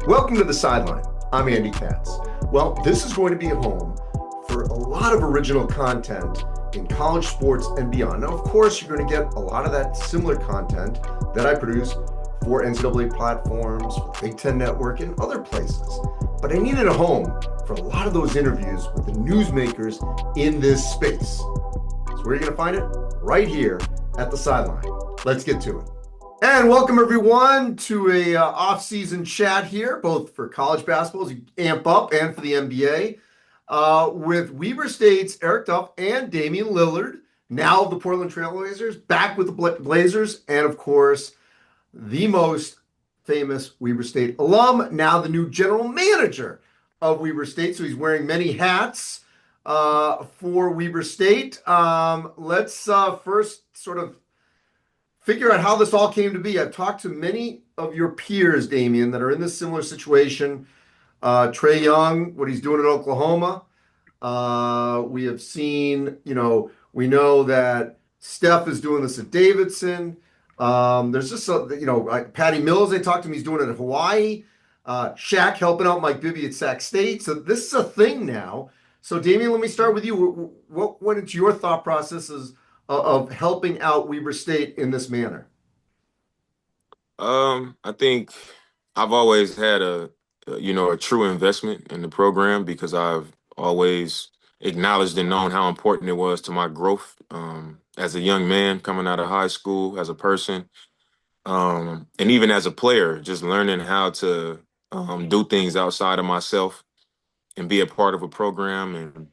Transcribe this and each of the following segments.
Welcome to the Sideline. I'm Andy Katz. Well, this is going to be a home for a lot of original content in college sports and beyond. Now, of course, you're going to get a lot of that similar content that I produce for NCAA platforms, for the Big Ten Network, and other places. But I needed a home for a lot of those interviews with the newsmakers in this space. So where are you going to find it? Right here at the Sideline. Let's get to it. And welcome everyone to a off-season chat here, both for college basketball as you amp up and for the NBA, with Weber State's Eric Duft and Damian Lillard, now of the Portland Trailblazers, back with the Blazers, and of course, the most famous Weber State alum, now the new general manager of Weber State. So he's wearing many hats for Weber State. Let's first sort of figure out how this all came to be. I've talked to many of your peers, Damian, that are in this similar situation. Trae Young, what he's doing in Oklahoma. We have seen, we know that Steph is doing this at Davidson. There's just, Patty Mills, they talked to him, he's doing it at Hawaii. Shaq helping out Mike Bibby at Sac State. So this is a thing now. So Damian, let me start with you. What went into your thought processes of helping out Weber State in this manner? I think I've always had a true investment in the program because I've always acknowledged and known how important it was to my growth as a young man coming out of high school, as a person, and even as a player, just learning how to do things outside of myself and be a part of a program and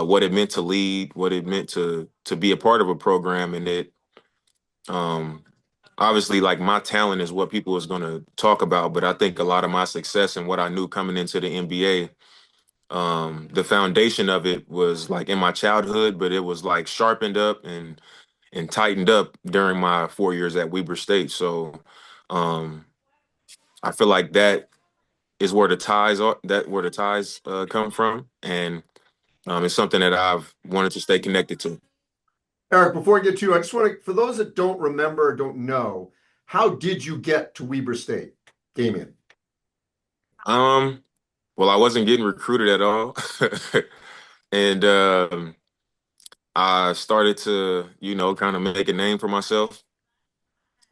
what it meant to lead, what it meant to be a part of a program, and it obviously like my talent is what people is going to talk about, but I think a lot of my success and what I knew coming into the NBA, the foundation of it was like in my childhood, but it was like sharpened up and tightened up during my 4 years at Weber State. So I feel like that is where the ties are, come from, and it's something that I've wanted to stay connected to. Eric, before I get to you, I just want to, for those that don't remember or don't know, how did you get to Weber State, Damian? Well, I wasn't getting recruited at all. And I started to, kind of make a name for myself.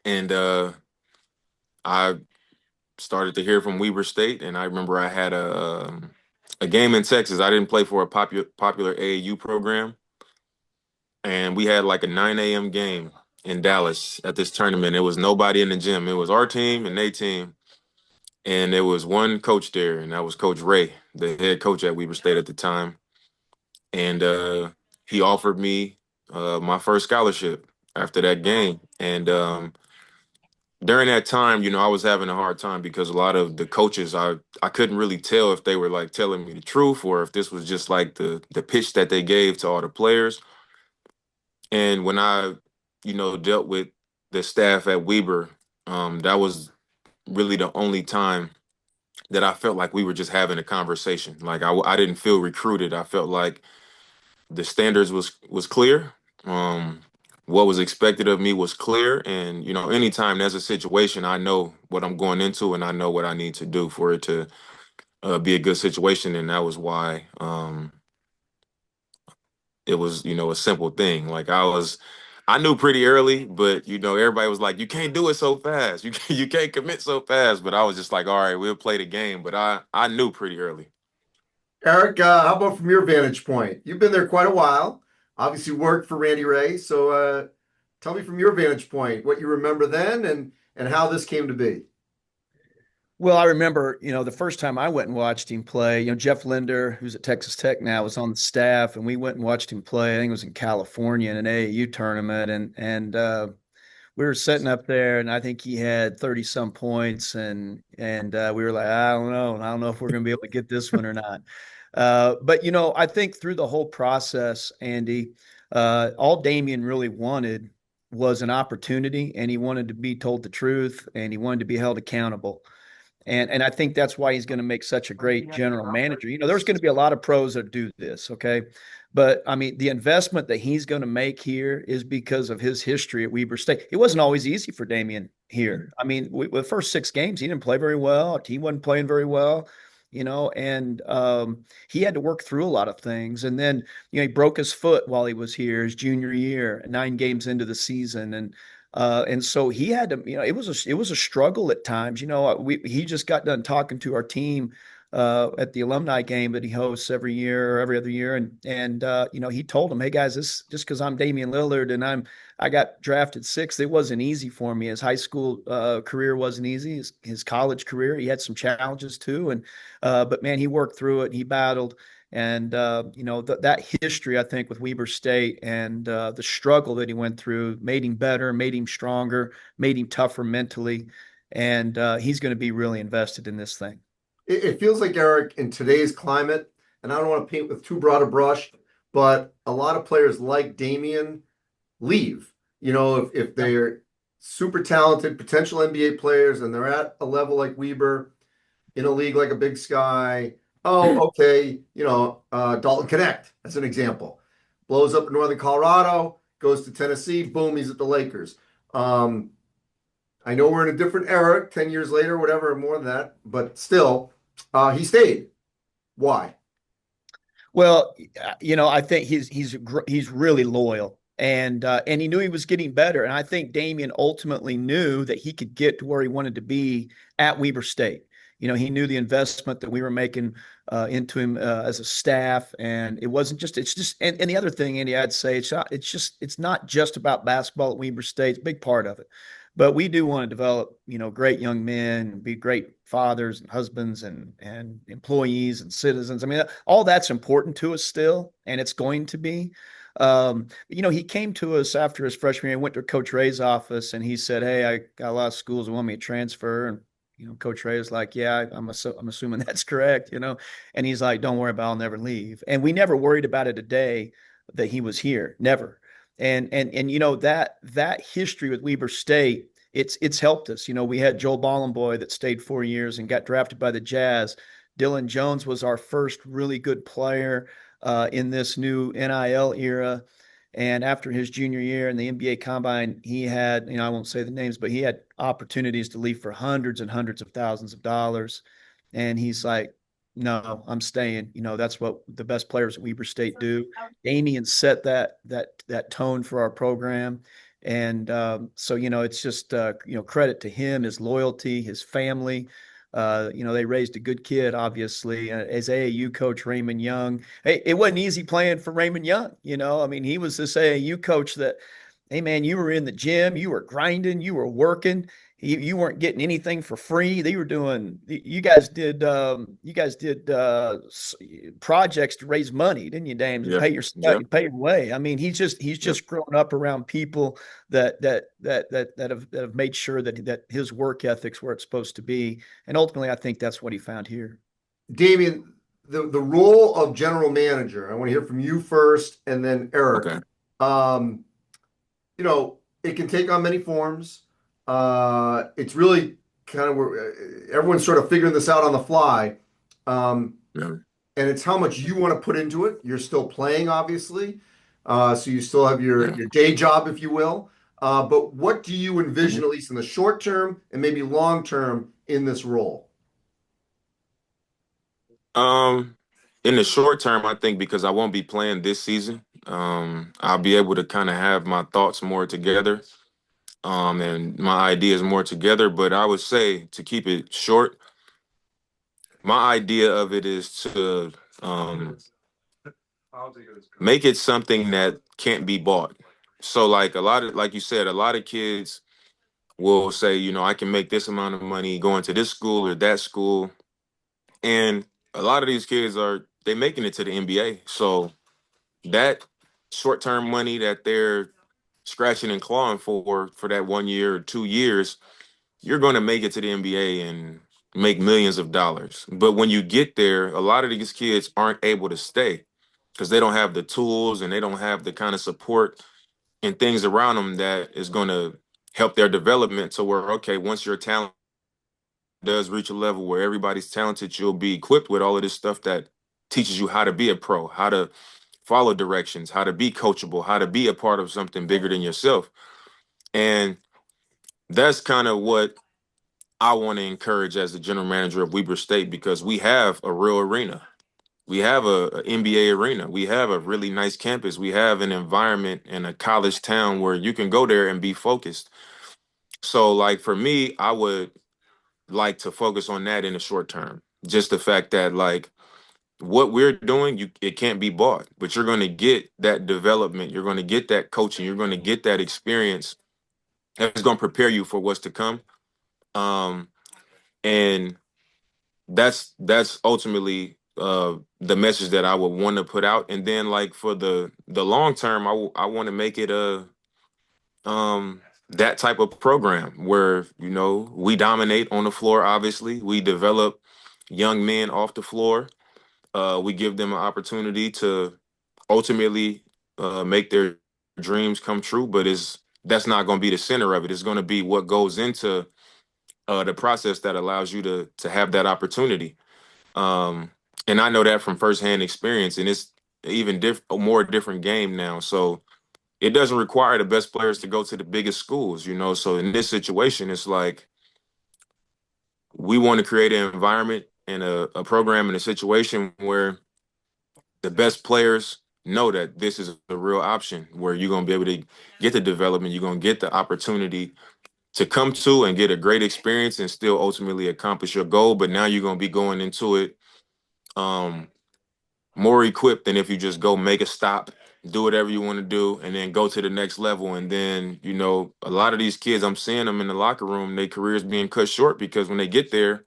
And I started to hear from Weber State. And I remember I had a game in Texas. I didn't play for a popular AAU program. And we had like a 9 a.m. game in Dallas at this tournament. It was nobody in the gym. It was our team and their team. And there was one coach there, and that was Coach Ray, the head coach at Weber State at the time. And he offered me my first scholarship after that game. And during that time, I was having a hard time because a lot of the coaches, I couldn't really tell if they were like telling me the truth or if this was just like the pitch that they gave to all the players. And when I, dealt with the staff at Weber, that was really the only time that I felt like we were just having a conversation. Like I didn't feel recruited. I felt like the standards was clear. What was expected of me was clear. And, anytime there's a situation, I know what I'm going into and I know what I need to do for it to be a good situation. And that was why it was, a simple thing. Like I knew pretty early, but everybody was like, "You can't do it so fast. You can't commit so fast." But I was just like, "All right, we'll play the game." But I knew pretty early. Eric, how about from your vantage point? You've been there quite a while, obviously worked for Randy Ray. So tell me from your vantage point what you remember then and how this came to be. Well, I remember, the first time I went and watched him play, Jeff Linder, who's at Texas Tech now, was on the staff, and we went and watched him play. I think it was in California in an AAU tournament, and we were sitting up there, and I think he had 30 some points, and we were like, I don't know if we're going to be able to get this one or not. But I think through the whole process, Andy, all Damian really wanted was an opportunity, and he wanted to be told the truth, and he wanted to be held accountable. And I think that's why he's going to make such a great general manager. There's going to be a lot of pros that do this, okay? But I mean, the investment that he's going to make here is because of his history at Weber State. It wasn't always easy for Damian here. I mean, the first 6 games, he didn't play very well. He wasn't playing very well, and he had to work through a lot of things. And then, he broke his foot while he was here his junior year, 9 games into the season. And so he had to, it was a struggle at times. He just got done talking to our team at the alumni game that he hosts every year or every other year, and he told them, "Hey guys, this just because I'm Damian Lillard and I got drafted sixth, it wasn't easy for me. His high school career wasn't easy. His college career, he had some challenges too, and but man, he worked through it. He battled." And that history, I think, with Weber State and the struggle that he went through made him better, made him stronger, made him tougher mentally, and he's going to be really invested in this thing. It feels like, Eric, in today's climate, and I don't want to paint with too broad a brush, but a lot of players like Damian leave. If they're super talented, potential NBA players, and they're at a level like Weber, in a league like a Big Sky. Oh, okay. Dalton Connect, as an example, blows up in Northern Colorado, goes to Tennessee, boom, he's at the Lakers. I know we're in a different era, 10 years later, whatever, more than that, but still, he stayed. Why? Well, I think he's really loyal, and he knew he was getting better, and I think Damian ultimately knew that he could get to where he wanted to be at Weber State. He knew the investment that we were making into him as a staff, and and the other thing, Andy, I'd say it's not just about basketball at Weber State. It's a big part of it, but we do want to develop, great young men and be great fathers and husbands and employees and citizens. I mean, all that's important to us still, and it's going to be. He came to us after his freshman year, went to Coach Ray's office, and he said, "Hey, I got a lot of schools that want me to transfer." And Coach Ray was like, "Yeah, I'm assuming that's correct," and he's like, "Don't worry about it, I'll never leave." And we never worried about it a day that he was here, never. And that history with Weber State, it's helped us. We had Joel Bollenboy that stayed 4 years and got drafted by the Jazz. Dylan Jones was our first really good player in this new NIL era. And after his junior year in the NBA Combine, he had, I won't say the names, but he had opportunities to leave for hundreds and hundreds of thousands of dollars. And he's like, "No, I'm staying." That's what the best players at Weber State do. Damian set that tone for our program. And so, it's just, credit to him, his loyalty, his family. They raised a good kid, obviously, as AAU coach Raymond Young. Hey, it wasn't easy playing for Raymond Young. I mean, he was this AAU coach that, hey man, you were in the gym, you were grinding, you were working, you weren't getting anything for free. They were doing, you guys did projects to raise money, didn't you, Dame? To pay your stuff, you pay your way. I mean, he's just grown up around people that have made sure that his work ethic's where it's supposed to be. And ultimately, I think that's what he found here. Damian, the role of general manager, I want to hear from you first and then Eric. Okay. It can take on many forms. It's really kind of where everyone's sort of figuring this out on the fly. Yeah. And it's how much you want to put into it. You're still playing, obviously. So you still have your day job, if you will. But what do you envision, at least in the short term and maybe long term, in this role? In the short term, I think because I won't be playing this season, I'll be able to kind of have my thoughts more together, and my ideas more together. But I would say, to keep it short, my idea of it is to make it something that can't be bought. So like you said, a lot of kids will say, I can make this amount of money going to this school or that school. And a lot of these kids they making it to the NBA. So that short-term money that they're scratching and clawing for that 1 year or 2 years, you're going to make it to the NBA and make millions of dollars. But when you get there, a lot of these kids aren't able to stay because they don't have the tools and they don't have the kind of support and things around them that is going to help their development to where, okay, once you're talented does reach a level where everybody's talented, you'll be equipped with all of this stuff that teaches you how to be a pro, how to follow directions, how to be coachable, how to be a part of something bigger than yourself. And that's kind of what I want to encourage as the general manager of Weber State, because we have a real arena. We have a NBA arena. We have a really nice campus. We have an environment in a college town where you can go there and be focused. So, like, for me, I would like to focus on that in the short term. Just the fact that, like, what we're doing, it can't be bought, but you're going to get that development. You're going to get that coaching. You're going to get that experience. That's going to prepare you for what's to come. Um, and that's ultimately the message that I would want to put out. And then, like, for the long term, I want to make it a that type of program where, you know, we dominate on the floor. Obviously, we develop young men off the floor. We give them an opportunity to ultimately make their dreams come true, but that's not going to be the center of it. It's going to be what goes into the process that allows you to have that opportunity. Um, and I know that from firsthand experience, and it's even a more different game now. So it doesn't require the best players to go to the biggest schools, you know. So in this situation, it's like we want to create an environment and a program and a situation where the best players know that this is a real option, where you're going to be able to get the development, you're going to get the opportunity to come to and get a great experience and still ultimately accomplish your goal. But now you're going to be going into it um, more equipped than if you just go make a stop, do whatever you want to do, and then go to the next level. And then, you know, a lot of these kids, I'm seeing them in the locker room, their careers being cut short because when they get there,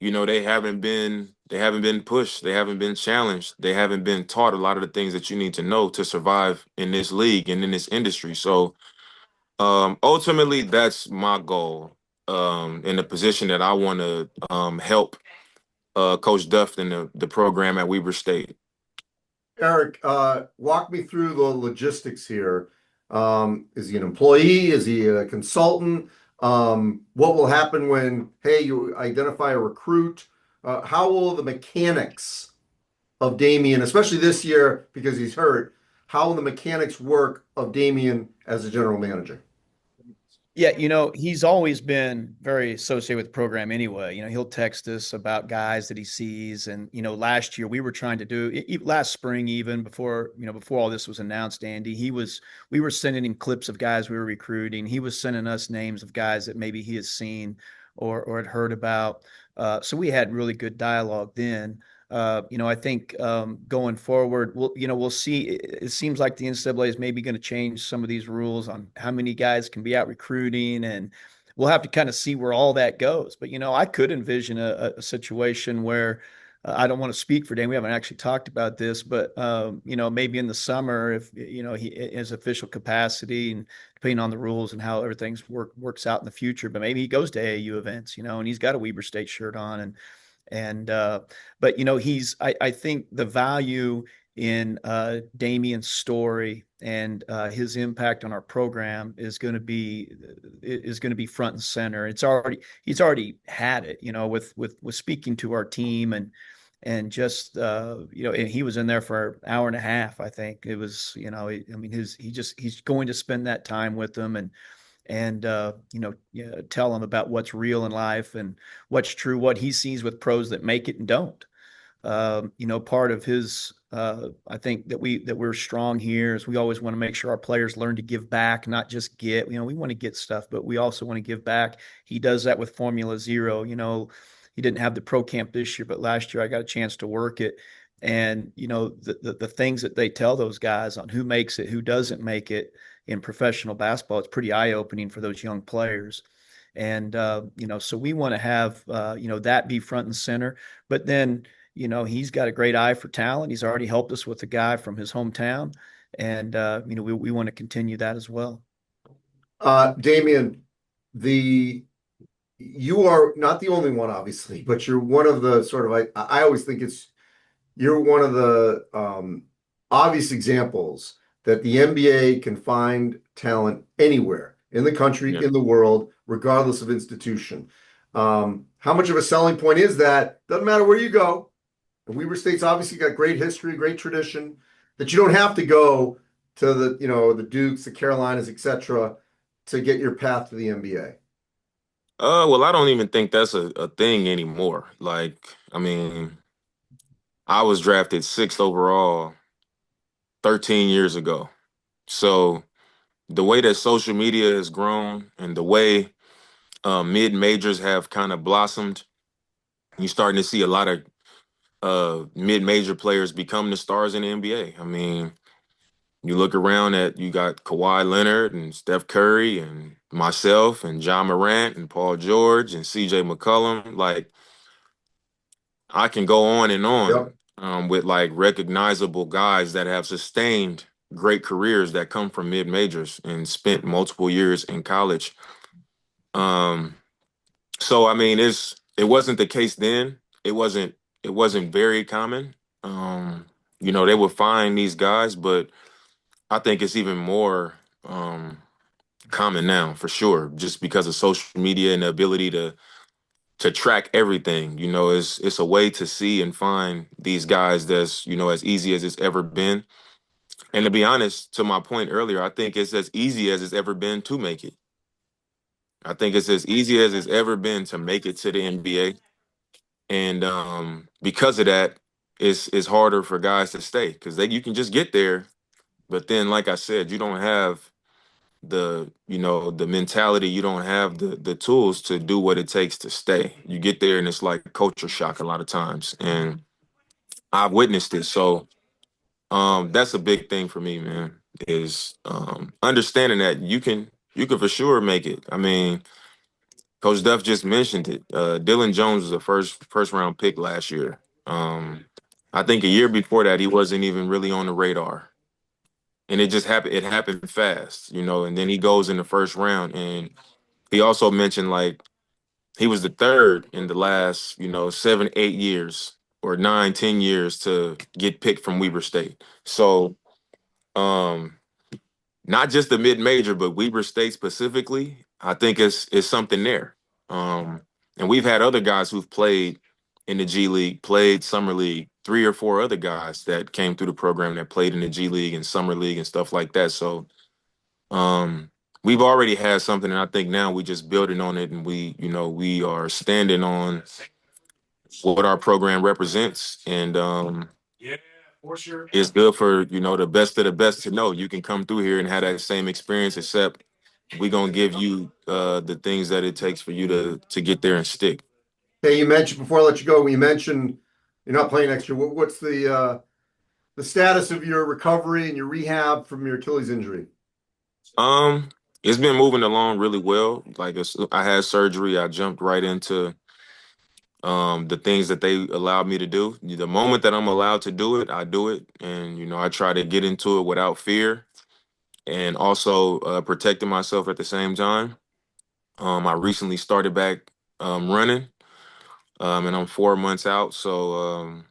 you know, they haven't been pushed, they haven't been challenged, they haven't been taught a lot of the things that you need to know to survive in this league and in this industry. So ultimately, that's my goal in the position that I want to help Coach Duft and the program at Weber State. Eric, walk me through the logistics here. Is he an employee? Is he a consultant? What will happen when, hey, you identify a recruit? How will the mechanics of Damian, especially this year because he's hurt, how will the mechanics work of Damian as a general manager? Yeah, you know, he's always been very associated with the program anyway. You know, he'll text us about guys that he sees. And, you know, last year we were trying to last spring, even before all this was announced, Andy, we were sending him clips of guys we were recruiting. He was sending us names of guys that maybe he has seen or had heard about. So we had really good dialogue then. You know, I think going forward, we'll see. It seems like the NCAA is maybe going to change some of these rules on how many guys can be out recruiting, and we'll have to kind of see where all that goes. But, you know, I could envision a situation where I don't want to speak for Dan. We haven't actually talked about this, but, you know, maybe in the summer, if, you know, he his official capacity and depending on the rules and how everything's works out in the future, but maybe he goes to AAU events, you know, and he's got a Weber State shirt on but you know, I think the value in Damian's story and his impact on our program is going to be front and center. He's already had it, you know, with speaking to our team and just you know, and he was in there for an hour and a half. I think it was, you know, I mean, he's going to spend that time with them and you know, tell him about what's real in life and what's true, what he sees with pros that make it and don't. You know, part of his I think that we're strong here is we always want to make sure our players learn to give back, not just get. You know, we want to get stuff, but we also want to give back. He does that with Formula Zero. You know, he didn't have the pro camp this year, but last year I got a chance to work it. And, you know, the things that they tell those guys on who makes it, who doesn't make it in professional basketball, it's pretty eye-opening for those young players. And, you know, so we want to have, you know, that be front and center. But then, you know, he's got a great eye for talent. He's already helped us with a guy from his hometown. And, you know, we want to continue that as well. Damian, you are not the only one, obviously, but you're one of the sort of, I always think you're one of the obvious examples that the NBA can find talent anywhere in the country, in the world, regardless of institution. How much of a selling point is that? Doesn't matter where you go. And Weber State's obviously got great history, great tradition, that you don't have to go to the Dukes, the Carolinas, etc., to get your path to the NBA. Well, I don't even think that's a thing anymore. Like, I mean, I was drafted sixth overall 13 years ago. So the way that social media has grown and the way mid majors have kind of blossomed, you're starting to see a lot of mid major players become the stars in the NBA. I mean, you look around at you got Kawhi Leonard and Steph Curry and myself and John Morant and Paul George and CJ McCollum. Like I can go on and Yep. on with like recognizable guys that have sustained great careers that come from mid majors and spent multiple years in college. Um, so I mean, it wasn't the case then. It wasn't very common. Um, they would find these guys, but I think it's even more common now for sure, just because of social media and the ability to track everything. It's a way to see and find these guys that's as easy as it's ever been. And to be honest, to my point earlier, I think it's as easy as it's ever been to make it. I think it's as easy as it's ever been to make it to the NBA. And because of that, it's harder for guys to stay because you can just get there, but then, like I said, you don't have the mentality, you don't have the tools to do what it takes to stay. You get there and it's like culture shock a lot of times, and I've witnessed it. So that's a big thing for me, man, is understanding that you can for sure make it. I mean, Coach Duff just mentioned it. Dylan Jones was a first round pick last year. I think a year before that he wasn't even really on the radar, and it just happened. It happened fast, and then he goes in the first round. And he also mentioned like he was the third in the last 7, 8 years or 9, 10 years to get picked from Weber State. So um, not just the mid major, but Weber State specifically, I think is something there. Um, and we've had other guys who've played in the G League, played summer league, 3 or 4 other guys that came through the program that played in the G League and summer league and stuff like that. So um, we've already had something, and I think now we just building on it, and we are standing on what our program represents, and it's good for the best of the best to know you can come through here and have that same experience, except we're gonna give you the things that it takes for you to get there and stick. Hey, you mentioned before I let you go, you mentioned you're not playing next year. What's the status of your recovery and your rehab from your Achilles injury? Um, it's been moving along really well. Like I had surgery, I jumped right into the things that they allowed me to do. The moment that I'm allowed to do it, I do it, and I try to get into it without fear and also protecting myself at the same time. I recently started back running, and I'm 4 months out, so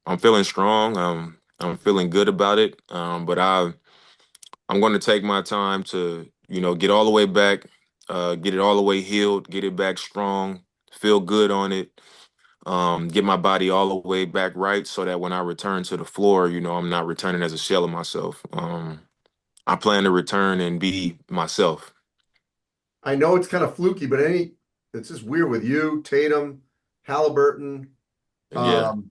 I'm feeling strong. I'm feeling good about it, but I'm going to take my time to get all the way back, get it all the way healed, get it back strong, feel good on it, get my body all the way back right, so that when I return to the floor, I'm not returning as a shell of myself. I plan to return and be myself. I know it's kind of fluky, but it's just weird with you, Tatum, Halliburton. Yeah. Um,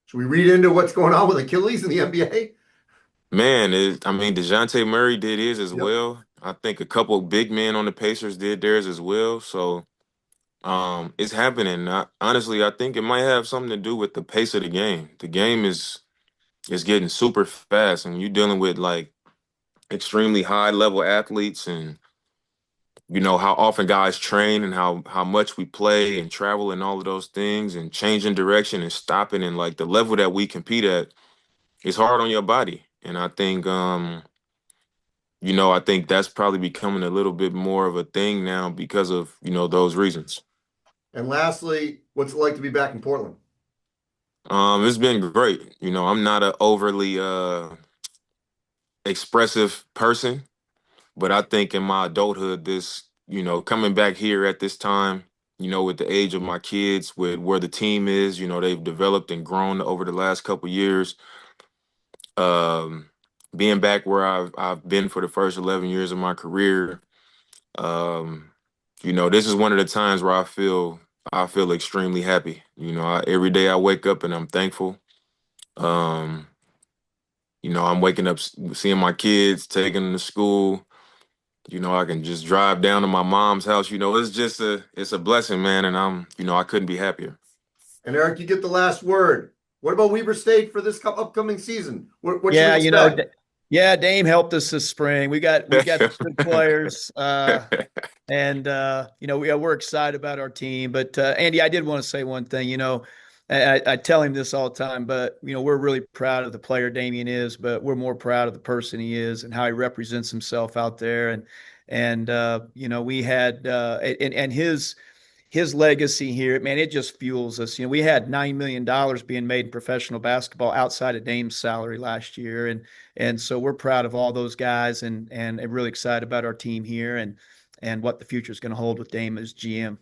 should we read into what's going on with Achilles in the NBA? Man, I mean, DeJounte Murray did his as Yep. well. I think a couple of big men on the Pacers did theirs as well. So it's happening. Honestly, I think it might have something to do with the pace of the game. The game is getting super fast, and you're dealing with like extremely high level athletes, and how often guys train and how much we play and travel and all of those things, and changing direction and stopping, and like the level that we compete at is hard on your body. And I think that's probably becoming a little bit more of a thing now because of, those reasons. And lastly, what's it like to be back in Portland? It's been great. I'm not an overly expressive person, but I think in my adulthood, this, coming back here at this time, with the age of my kids, with where the team is, they've developed and grown over the last couple years. Being back where I've been for the first 11 years of my career, this is one of the times where I feel extremely happy. Every day I wake up and I'm thankful. I'm waking up seeing my kids, taking them to school. I can just drive down to my mom's house. It's a blessing, man, and I couldn't be happier. And Eric, you get the last word. What about Weber State for this upcoming season? What should Yeah, we expect? Dame helped us this spring. We got some good players, and we're excited about our team. But Andy, I did want to say one thing. I tell him this all the time, but we're really proud of the player Damian is, but we're more proud of the person he is and how he represents himself out there. And we had and his legacy here, man, it just fuels us. We had $9 million being made in professional basketball outside of Dame's salary last year. And so we're proud of all those guys and really excited about our team here and what the future is going to hold with Dame as GM.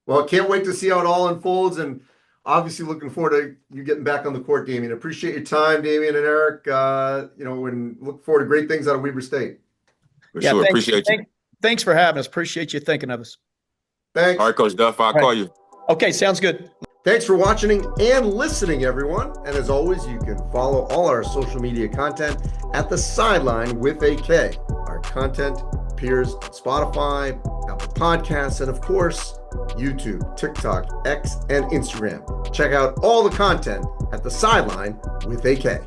Well, can't wait to see how it all unfolds, and obviously looking forward to you getting back on the court, Damian. Appreciate your time, Damian and Eric. And look forward to great things out of Weber State. For sure. Appreciate you. Thanks for having us. Appreciate you thinking of us. Thanks. All right, Coach Duff, I'll call you. Okay, sounds good. Thanks for watching and listening, everyone. And as always, you can follow all our social media content at The Sideline with a K. Our content appears on Spotify, Apple Podcasts, and of course, YouTube, TikTok, X, and Instagram. Check out all the content at The Sideline with a K.